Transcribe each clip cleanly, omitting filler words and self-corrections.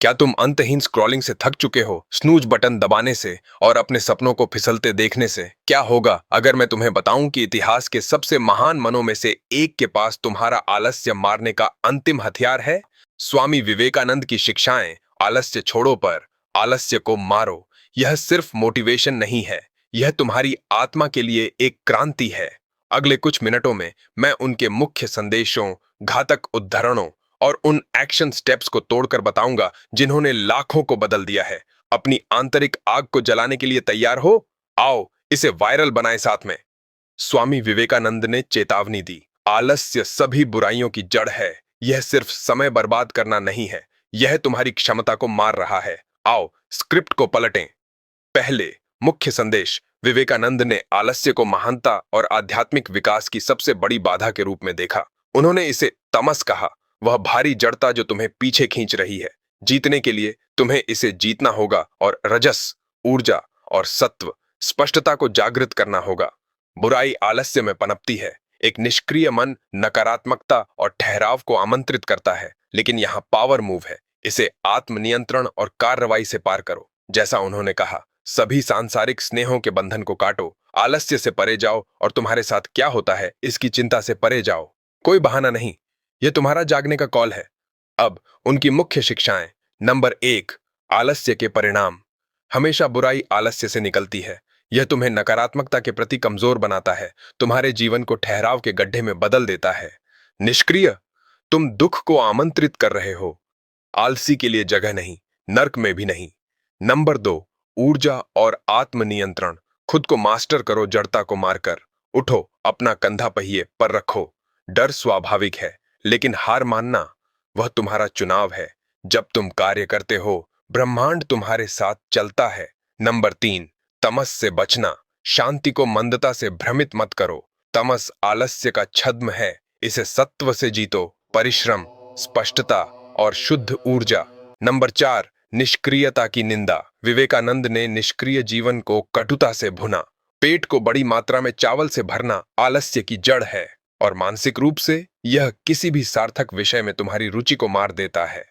क्या तुम अंतहीन स्क्रॉलिंग से थक चुके हो, स्नूज बटन दबाने से और अपने सपनों को फिसलते देखने से? क्या होगा अगर मैं तुम्हें बताऊं कि इतिहास के सबसे महान मनों में से एक के पास तुम्हारा आलस्य मारने का अंतिम हथियार है? स्वामी विवेकानंद की शिक्षाएं, आलस्य छोड़ो पर आलस्य को मारो, यह सिर्फ मोटिवेशन नहीं है, यह तुम्हारी आत्मा के लिए एक क्रांति है। अगले कुछ मिनटों में मैं उनके मुख्य संदेशों, घातक उद्धरणों और उन एक्शन स्टेप्स को तोड़कर बताऊंगा जिन्होंने लाखों को बदल दिया है। अपनी आंतरिक आग को जलाने के लिए तैयार हो? आओ इसे वायरल बनाए साथ में। स्वामी विवेकानंद ने चेतावनी दी, आलस्य सभी बुराइयों की जड़ है। यह सिर्फ समय बर्बाद करना नहीं है, यह तुम्हारी क्षमता को मार रहा है। आओ स्क्रिप्ट को पलटें। पहले मुख्य संदेश, विवेकानंद ने आलस्य को महानता और आध्यात्मिक विकास की सबसे बड़ी बाधा के रूप में देखा। उन्होंने इसे तमस कहा, वह भारी जड़ता जो तुम्हें पीछे खींच रही है। जीतने के लिए तुम्हें इसे जीतना होगा और रजस, ऊर्जा और सत्व, स्पष्टता को जागृत करना होगा। बुराई आलस्य में पनपती है। एक निष्क्रिय मन नकारात्मकता और ठहराव को आमंत्रित करता है, लेकिन यहाँ पावर मूव है। इसे आत्मनियंत्रण और कार्रवाई से पार करो। जैसा उन्होंने कहा, सभी सांसारिक स्नेहों के बंधन को काटो, आलस्य से परे जाओ और तुम्हारे साथ क्या होता है इसकी चिंता से परे जाओ। कोई बहाना नहीं, यह तुम्हारा जागने का कॉल है। अब उनकी मुख्य शिक्षाएं। नंबर 1, आलस्य के परिणाम। हमेशा बुराई आलस्य से निकलती है। यह तुम्हें नकारात्मकता के प्रति कमजोर बनाता है, तुम्हारे जीवन को ठहराव के गड्ढे में बदल देता है। निष्क्रिय, तुम दुख को आमंत्रित कर रहे हो, आलसी के लिए जगह नहीं, नर्क में भी नहीं। नंबर 2, ऊर्जा और आत्मनियंत्रण। खुद को मास्टर करो, जड़ता को मारकर उठो, अपना कंधा पहिए पर रखो। डर स्वाभाविक है, लेकिन हार मानना वह तुम्हारा चुनाव है। जब तुम कार्य करते हो, ब्रह्मांड तुम्हारे साथ चलता है। नंबर 3, तमस से बचना। शांति को मंदता से भ्रमित मत करो। तमस आलस्य का छद्म है, इसे सत्व से जीतो। परिश्रम, स्पष्टता और शुद्ध ऊर्जा। नंबर 4, निष्क्रियता की निंदा। विवेकानंद ने निष्क्रिय जीवन को कटुता से भुना। पेट को बड़ी मात्रा में चावल से भरना आलस्य की जड़ है, और मानसिक रूप से यह किसी भी सार्थक विषय में तुम्हारी रुचि को मार देता है।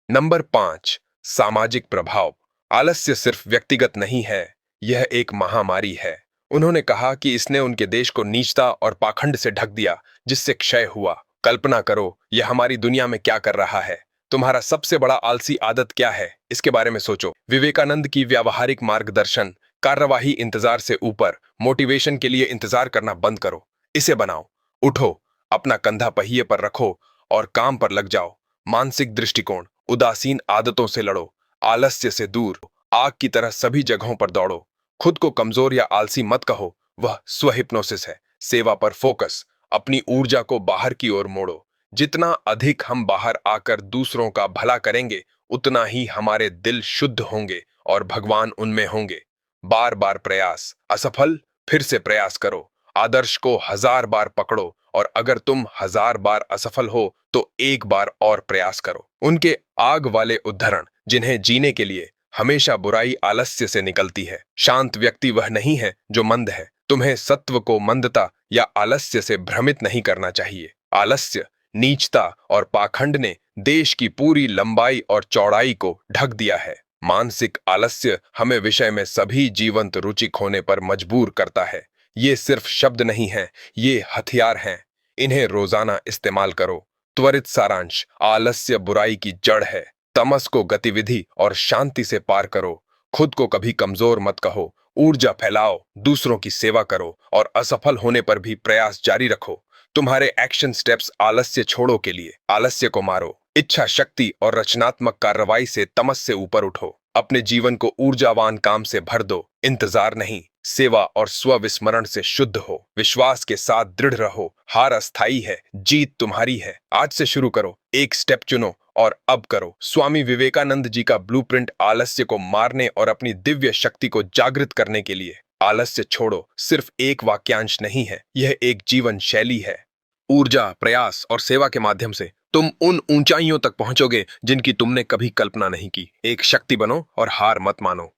नंबर 5, सामाजिक प्रभाव। आलस्य सिर्फ व्यक्तिगत नहीं है, यह एक महामारी है। उन्होंने कहा कि इसने उनके देश को नीचता और पाखंड से ढक दिया, जिससे क्षय हुआ। कल्पना करो, यह हमारी दुनिया में क्या कर रहा है। तुम्हारा सबसे बड़ा आलसी आदत क्या है, इसके बारे में सोचो। विवेकानंद की व्यावहारिक मार्गदर्शन, कार्यवाही इंतजार से ऊपर, मोटिवेशन के लिए इंतजार करना बंद करो, इसे बनाओ। उठो, अपना कंधा पहिए पर रखो और काम पर लग जाओ। मानसिक दृष्टिकोण, उदासीन आदतों से लड़ो, आलस्य से दूर, आग की तरह सभी जगहों पर दौड़ो। खुद को कमजोर या आलसी मत कहो, वह स्वहिप्नोसिस है। सेवा पर फोकस, अपनी ऊर्जा को बाहर की ओर मोड़ो। जितना अधिक हम बाहर आकर दूसरों का भला करेंगे, उतना ही हमारे दिल शुद्ध होंगे और भगवान उनमें होंगे। बार बार प्रयास, असफल फिर से प्रयास करो। आदर्श को 1000 बार पकड़ो, और अगर तुम 1000 बार असफल हो तो एक बार और प्रयास करो। उनके आग वाले उद्धरण, जिन्हें जीने के लिए हमेशा बुराई आलस्य से निकलती है। शांत व्यक्ति वह नहीं है जो मंद है। तुम्हें सत्व को मंदता या आलस्य से भ्रमित नहीं करना चाहिए। आलस्य, नीचता और पाखंड ने देश की पूरी लंबाई और चौड़ाई को ढक दिया है। मानसिक आलस्य हमें विषय में सभी जीवंत रुचि खोने पर मजबूर करता है। ये सिर्फ शब्द नहीं हैं, ये हथियार हैं। इन्हें रोजाना इस्तेमाल करो। त्वरित सारांश, आलस्य बुराई की जड़ है। तमस को गतिविधि और शांति से पार करो। खुद को कभी कमजोर मत कहो, ऊर्जा फैलाओ, दूसरों की सेवा करो और असफल होने पर भी प्रयास जारी रखो। तुम्हारे एक्शन स्टेप्स आलस्य छोड़ो के लिए। आलस्य को मारो, इच्छा शक्ति और रचनात्मक कार्रवाई से तमस से ऊपर उठो। अपने जीवन को ऊर्जावान काम से भर दो। इंतजार नहीं, सेवा और स्वविस्मरण से शुद्ध हो। विश्वास के साथ दृढ़ रहो। हार अस्थायी है, जीत तुम्हारी है। आज से शुरू करो, एक स्टेप चुनो और अब करो। स्वामी विवेकानंद जी का ब्लूप्रिंट आलस्य को मारने और अपनी दिव्य शक्ति को जागृत करने के लिए। आलस्य छोड़ो सिर्फ एक वाक्यांश नहीं है, यह एक जीवन शैली है। ऊर्जा, प्रयास और सेवा के माध्यम से तुम उन ऊंचाइयों तक पहुंचोगे जिनकी तुमने कभी कल्पना नहीं की। एक शक्ति बनो और हार मत मानो।